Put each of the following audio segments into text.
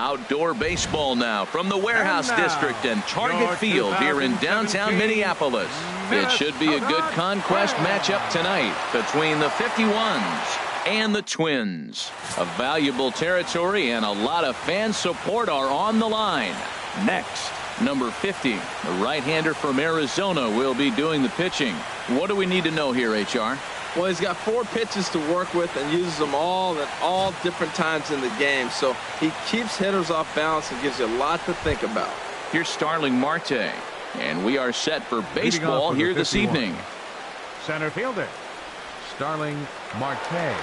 Outdoor baseball now from the Warehouse District and Target Field here in downtown Minneapolis. It should be a good conquest matchup tonight between the 51s and the Twins. A valuable territory and a lot of fan support are on the line. Next, number 50, the right-hander from Arizona, will be doing the pitching. What do we need to know here, HR? Well, he's got 4 pitches to work with and uses them all at all different times in the game. So he keeps hitters off balance and gives you a lot to think about. Here's Starling Marte, and we are set for baseball here this evening. Center fielder, Starling Marte.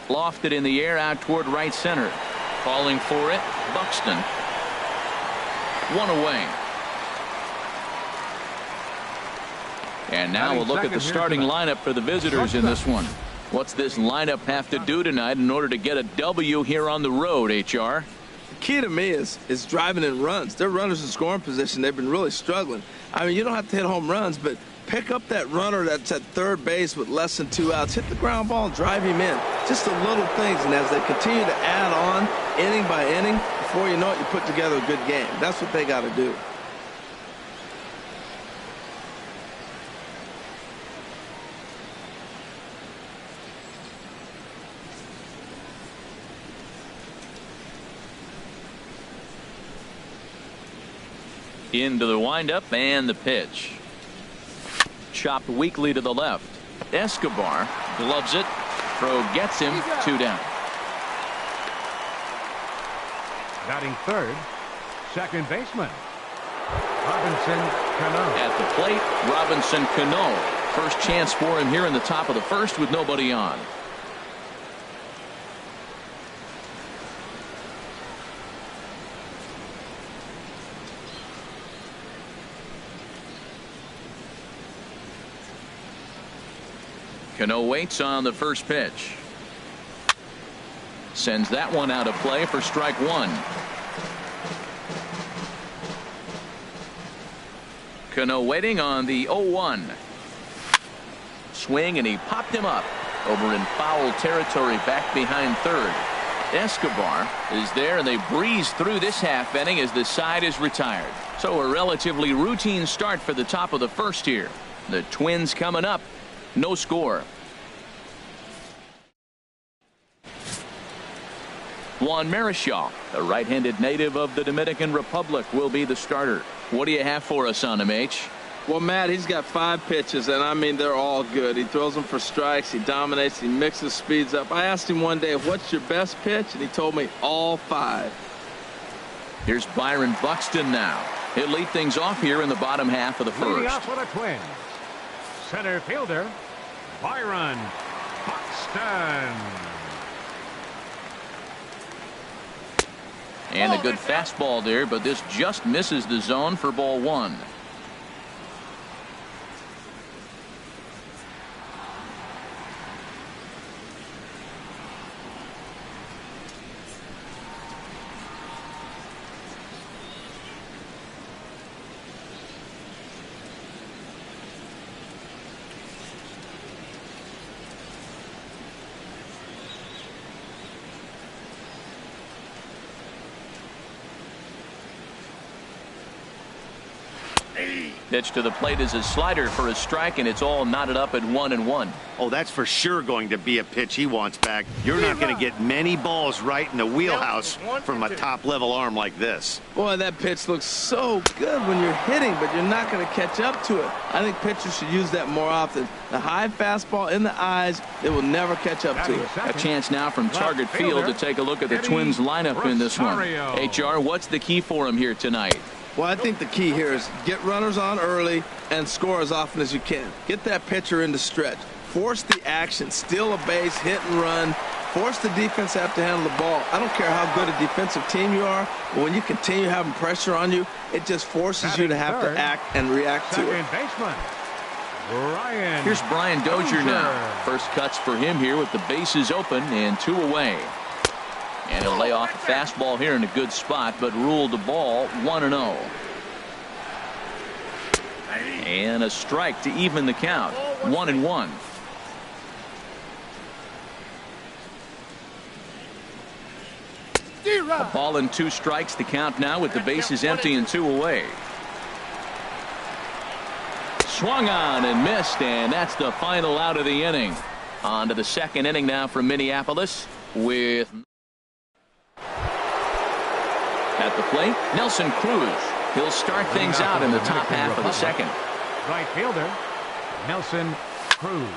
Lofted in the air out toward right center. Calling for it, Buxton. One away. And now we'll look at the starting lineup for the visitors in this one. What's this lineup have to do tonight in order to get a W here on the road, HR? The key to me is driving in runs. Their runners in scoring position, they've been really struggling. I mean, you don't have to hit home runs, but pick up that runner that's at third base with less than 2 outs. Hit the ground ball and drive him in. Just the little things. And as they continue to add on inning by inning, before you know it, you put together a good game. That's what they got to do. Into the windup and the pitch. Chopped weakly to the left. Escobar gloves it. Throw gets him. 2 down. Batting third, second baseman, Robinson Cano. At the plate, Robinson Cano. First chance for him here in the top of the first with nobody on. Cano waits on the first pitch. Sends that one out of play for strike 1. Cano waiting on the 0-1. Swing, and he popped him up over in foul territory back behind third. Escobar is there, and they breeze through this half inning as the side is retired. So a relatively routine start for the top of the first here. The Twins coming up. No score. Juan Marichal, the right-handed native of the Dominican Republic, will be the starter. What do you have for us on him, H? Well, Matt, he's got 5 pitches, and I mean, they're all good. He throws them for strikes. He dominates. He mixes speeds up. I asked him one day, what's your best pitch? And he told me all 5. Here's Byron Buxton now. He'll lead things off here in the bottom half of the first. Leading off for the Twins, center fielder, Byron Buxton. And a good fastball there, but this just misses the zone for ball 1. Pitch to the plate is a slider for a strike, and it's all knotted up at 1-1. Oh, that's for sure going to be a pitch he wants back. You're not going to get many balls right in the wheelhouse from a top-level arm like this. Boy, that pitch looks so good when you're hitting, but you're not going to catch up to it. I think pitchers should use that more often. The high fastball in the eyes, it will never catch up to it. A chance now from Target Field to take a look at the Twins lineup in this one. HR, what's the key for him here tonight? Well, I think the key here is get runners on early and score as often as you can. Get that pitcher into stretch. Force the action. Steal a base, hit and run. Force the defense to have to handle the ball. I don't care how good a defensive team you are, but when you continue having pressure on you, it just forces you to have to act and react to it. Baseman, Brian. Here's Brian Dozier now. First cuts for him here with the bases open and 2 away. And he'll lay off a fastball here in a good spot, but ruled the ball 1-0. And a strike to even the count. 1-1. A ball and 2 strikes to count now with the bases empty and 2 away. Swung on and missed, and that's the final out of the inning. On to the second inning now from Minneapolis with... At the plate, Nelson Cruz. He'll start things out in the top half of the second. Right fielder, Nelson Cruz.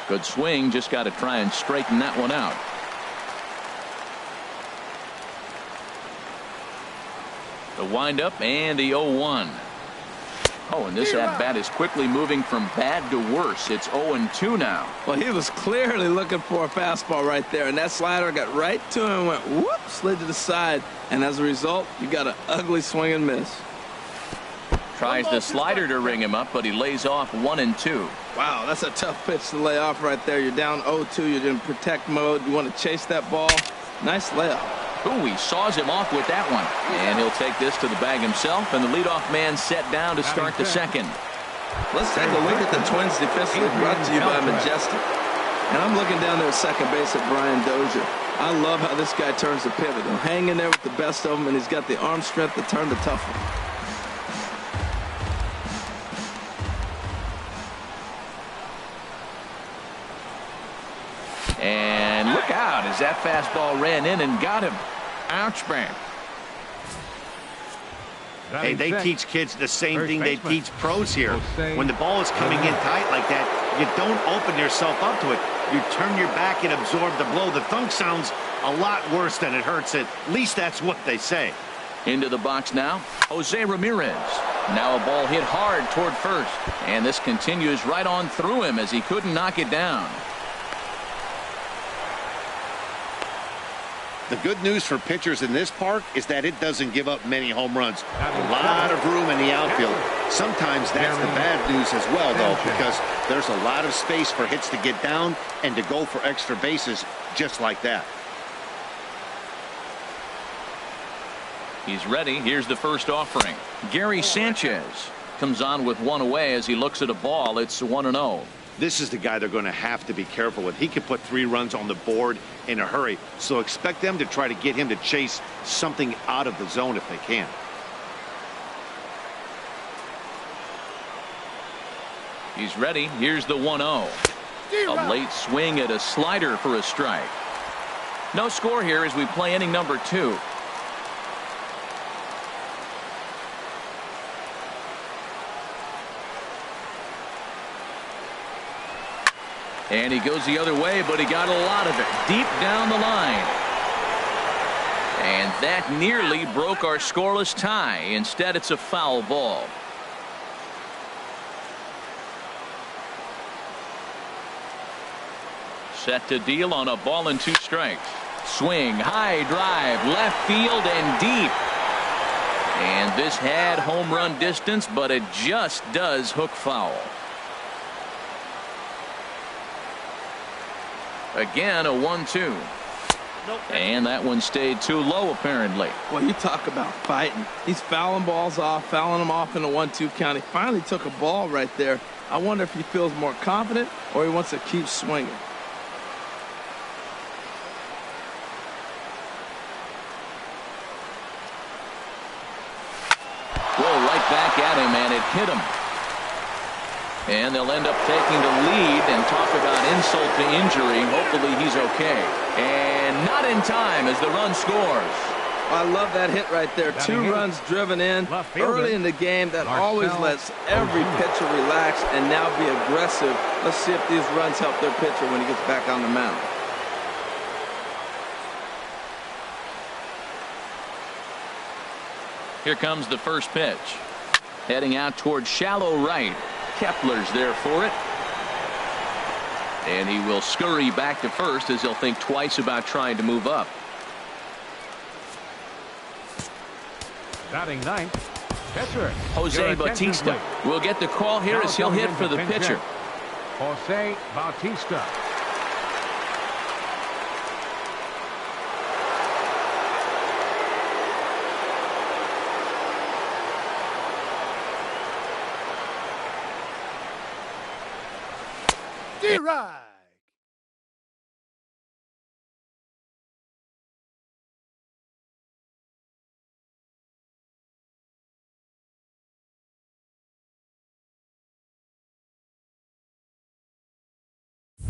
Good swing, just got to try and straighten that one out. The windup and the 0-1. Oh, and this at-bat is quickly moving from bad to worse. It's 0-2 now. Well, he was clearly looking for a fastball right there, and that slider got right to him and went whoop, slid to the side, and as a result, you got an ugly swing and miss. Tries the slider to ring him up, but he lays off 1-2. Wow, that's a tough pitch to lay off right there. You're down 0-2. You're in protect mode. You want to chase that ball. Nice layoff. Ooh, he saws him off with that one. And he'll take this to the bag himself, and the leadoff man set down to start the second. Let's take a look at the Twins defensively, brought to you by Majestic. And I'm looking down there at second base at Brian Dozier. I love how this guy turns the pivot. He'll hang in there with the best of them, and he's got the arm strength to turn the tough one. And look out as that fastball ran in and got him. Ouch, man. Hey, they teach kids the same thing they teach pros here. When the ball is coming in tight like that, you don't open yourself up to it. You turn your back and absorb the blow. The thunk sounds a lot worse than it hurts. At least that's what they say. Into the box now, Jose Ramirez. Now a ball hit hard toward first. And this continues right on through him as he couldn't knock it down. The good news for pitchers in this park is that it doesn't give up many home runs. A lot of room in the outfield. Sometimes that's the bad news as well, though, because there's a lot of space for hits to get down and to go for extra bases just like that. He's ready. Here's the first offering. Gary Sanchez comes on with one away as he looks at a ball. It's 1-0. This is the guy they're going to have to be careful with. He can put 3 runs on the board in a hurry, so expect them to try to get him to chase something out of the zone if they can. He's ready. Here's the 1-0. A late swing at a slider for a strike. No score here as we play inning number 2. And he goes the other way, but he got a lot of it deep down the line. And that nearly broke our scoreless tie. Instead, it's a foul ball. Set to deal on a ball and 2 strikes. Swing, high drive, left field and deep. And this had home run distance, but it just does hook foul. Again, a 1-2. And that one stayed too low, apparently. Well, you talk about fighting. He's fouling balls off, fouling them off in a 1-2 count. He finally took a ball right there. I wonder if he feels more confident or he wants to keep swinging. Whoa, right back at him, and it hit him. And they'll end up taking the lead and talk about insult to injury. Hopefully he's okay. And not in time as the run scores. I love that hit right there. 2 runs driven in early in the game. That always lets every pitcher relax and now be aggressive. Let's see if these runs help their pitcher when he gets back on the mound. Here comes the first pitch. Heading out toward shallow right. Kepler's there for it. And he will scurry back to first as he'll think twice about trying to move up. Batting 9th, pitcher Jose Bautista will get the call here as he'll hit for the pitcher. Jose Bautista. Right.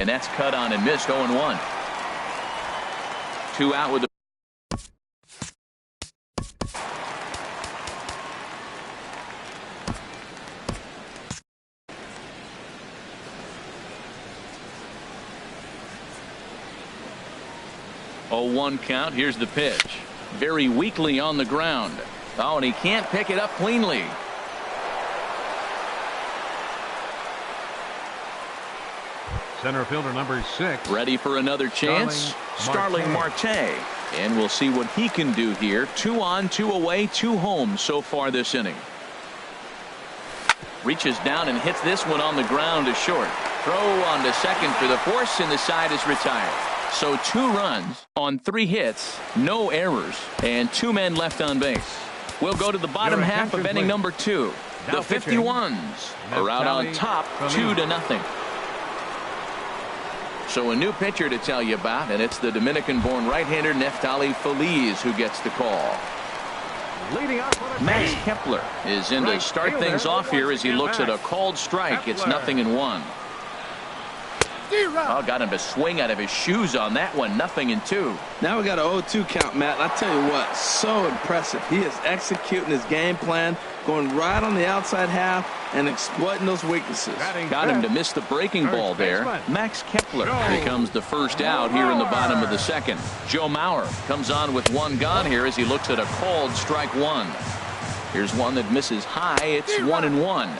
And that's cut on and missed. 0-1. 2 out with the 0-1 count. Here's the pitch. Very weakly on the ground. Oh, and he can't pick it up cleanly. Center fielder number 6. Ready for another chance? Starling Marte. And we'll see what he can do here. 2 on, 2 away, 2 home so far this inning. Reaches down and hits this one on the ground to short. Throw on to second for the force, and the side is retired. So 2 runs on 3 hits, no errors, and 2 men left on base. We'll go to the bottom half of inning number 2. The 51s are out on top 2-0. So a new pitcher to tell you about, and it's the Dominican-born right-hander Neftali Feliz who gets the call. Max Kepler is in to start things off here as he looks at a called strike. It's 0-1. Oh, got him to swing out of his shoes on that one. 0-2. Now we got an 0-2 count, Matt. I tell you what, so impressive. He is executing his game plan, going right on the outside half and exploiting those weaknesses. Got him to miss the breaking ball there. Max Kepler becomes the first out here in the bottom of the second. Joe Mauer comes on with 1 gone here as he looks at a called strike 1. Here's one that misses high. It's 1-1.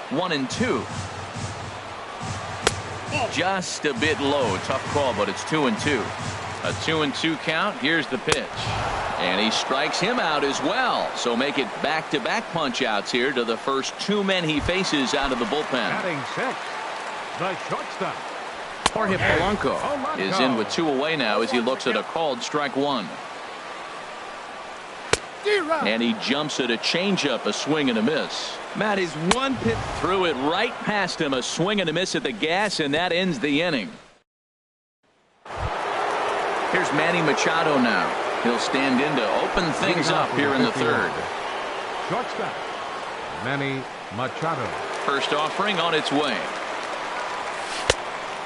1-2. Just a bit low. Tough call, but it's 2-2. A 2-2 count. Here's the pitch. And he strikes him out as well. So make it back-to-back punch-outs here to the first 2 men he faces out of the bullpen. Batting 6, the shortstop. Jorge Polanco is in with 2 away now as he looks at a called strike 1. And he jumps at a changeup, a swing and a miss. Matt, he's 1 pitch. Threw it right past him, a swing and a miss at the gas, and that ends the inning. Here's Manny Machado now. He'll stand in to open things up here in the 3rd. Shortstop, Manny Machado. First offering on its way.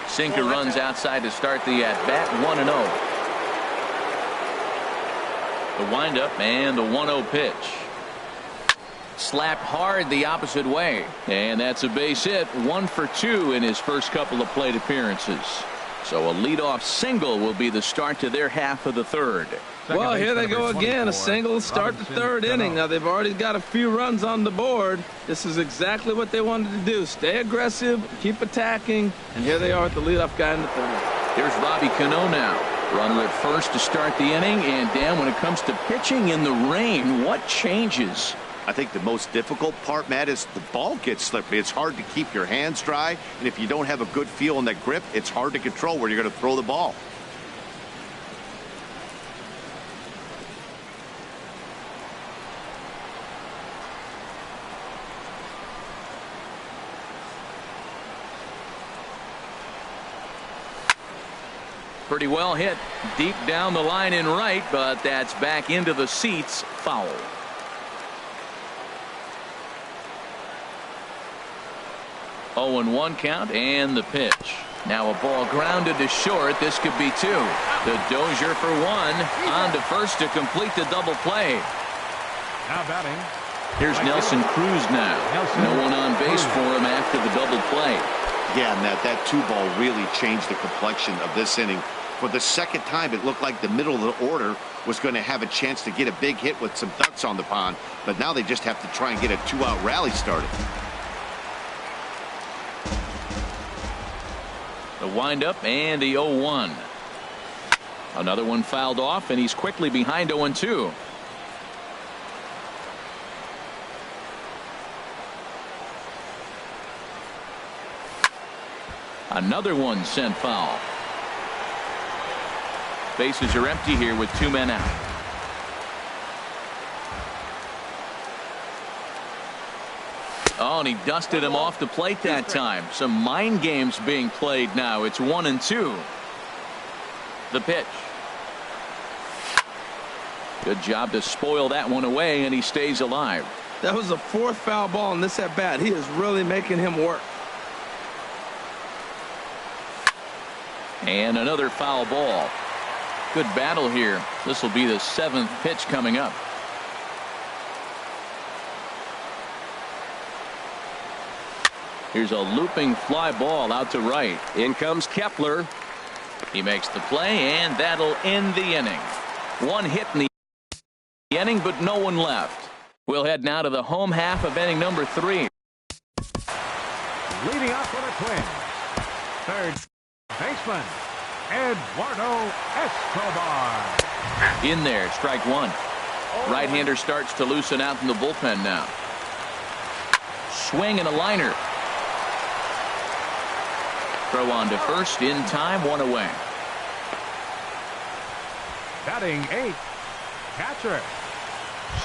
Sinker runs outside to start the at-bat. 1-0. The windup and the 1-0 pitch. Slapped hard the opposite way. And that's a base hit. 1 for 2 in his first couple of plate appearances. So a leadoff single will be the start to their half of the 3rd. Well, here they go again. A single start the 3rd inning. Now they've already got a few runs on the board. This is exactly what they wanted to do. Stay aggressive, keep attacking, and here they are with the leadoff guy in the 3rd. Here's Robbie Cano now. Runner at first to start the inning. And Dan, when it comes to pitching in the rain, what changes? I think the most difficult part, Matt, is the ball gets slippery. It's hard to keep your hands dry, and if you don't have a good feel in that grip, it's hard to control where you're going to throw the ball. Pretty well hit deep down the line in right, but that's back into the seats. Foul. Oh, and 1 count and the pitch. Now a ball grounded to short. This could be 2. The Dozier for 1. On to first to complete the double play. Now batting. Here's Nelson Cruz now. No one on base for him after the double play. Yeah, Matt, that 2-ball really changed the complexion of this inning. For the second time, it looked like the middle of the order was going to have a chance to get a big hit with some ducks on the pond. But now they just have to try and get a 2-out rally started. The windup and the 0-1. Another one fouled off, and he's quickly behind 0-2. Another one sent foul. Bases are empty here with 2 men out. Oh, and he dusted him off the plate that time. Some mind games being played now. It's 1-2. The pitch. Good job to spoil that one away, and he stays alive. That was the 4th foul ball in this at-bat. He is really making him work. And another foul ball. Good battle here. This will be the 7th pitch coming up. Here's a looping fly ball out to right. In comes Kepler. He makes the play, and that'll end the inning. 1 hit in the inning, but no one left. We'll head now to the home half of inning number 3. Leading off for the Twins, third baseman, Eduardo Escobar. In there, strike one. Right-hander starts to loosen out in the bullpen now. Swing and a liner. Throw on to first in time, one away. Batting eighth, catcher,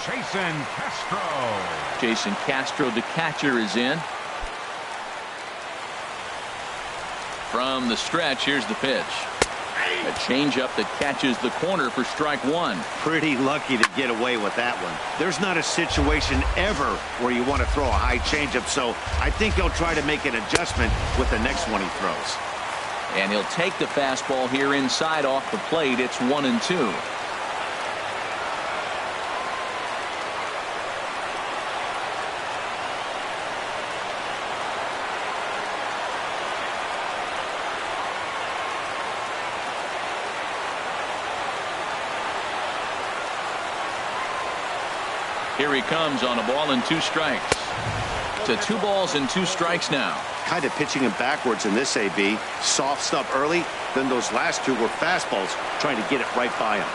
Jason Castro. Jason Castro, the catcher, is in. From the stretch, here's the pitch. A changeup that catches the corner for strike one. Pretty lucky to get away with that one. There's not a situation ever where you want to throw a high changeup, so I think he'll try to make an adjustment with the next one he throws. And he'll take the fastball here inside off the plate. It's 1-2. Here he comes on a ball and 2 strikes. To 2 balls and 2 strikes now. Kind of pitching him backwards in this AB. Soft stuff early, then those last 2 were fastballs, trying to get it right by him.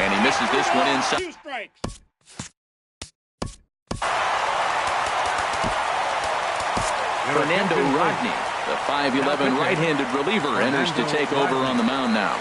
And he misses this one inside. 2 strikes. Fernando Rodney, the 5'11" right-handed reliever, enters to take over on the mound now.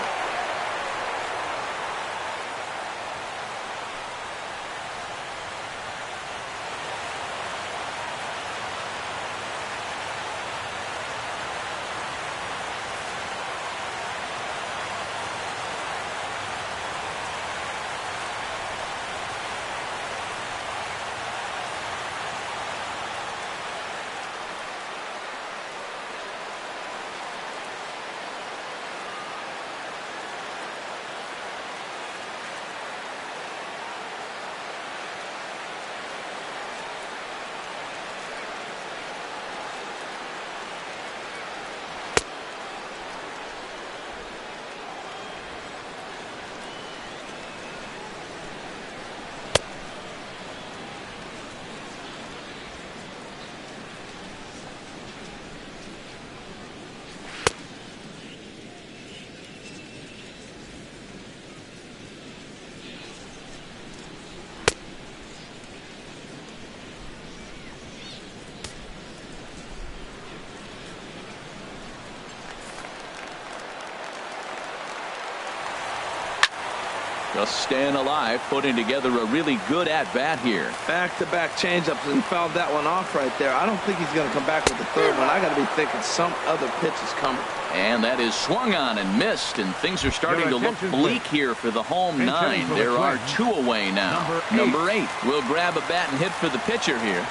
Just staying alive, putting together a really good at-bat here. Back-to-back changeups and fouled that one off right there. I don't think he's going to come back with the third one. I got to be thinking some other pitch is coming. And that is swung on and missed, and things are starting to look bleak here for the home 9. There are 2 away now. Number 8 will grab a bat and hit for the pitcher here.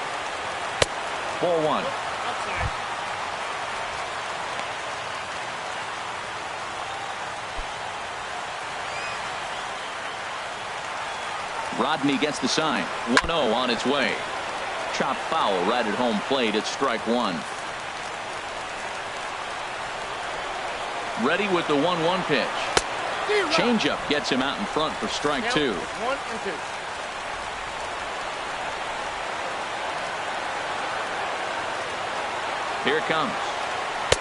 4-1. Rodney gets the sign. 1-0 on its way. Chop foul right at home plate. It's strike one. Ready with the 1-1 pitch. Changeup gets him out in front for strike two. 1-2. Here it comes.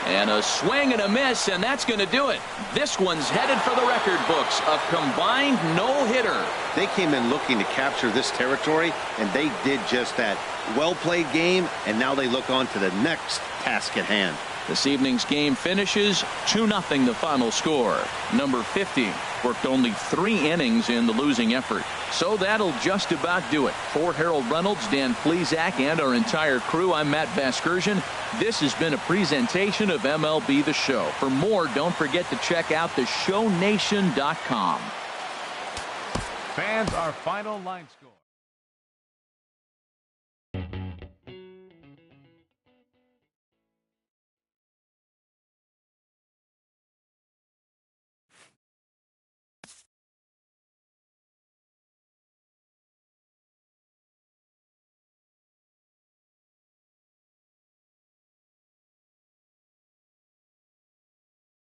And a swing and a miss, and that's going to do it. This one's headed for the record books. A combined no-hitter. They came in looking to capture this territory, and they did just that. Well-played game, and now they look on to the next task at hand. This evening's game finishes 2-0 the final score. Number 50 worked only 3 innings in the losing effort. So that'll just about do it. For Harold Reynolds, Dan Plesac, and our entire crew, I'm Matt Vasgersian. This has been a presentation of MLB The Show. For more, don't forget to check out theshownation.com. Fans, our final line score.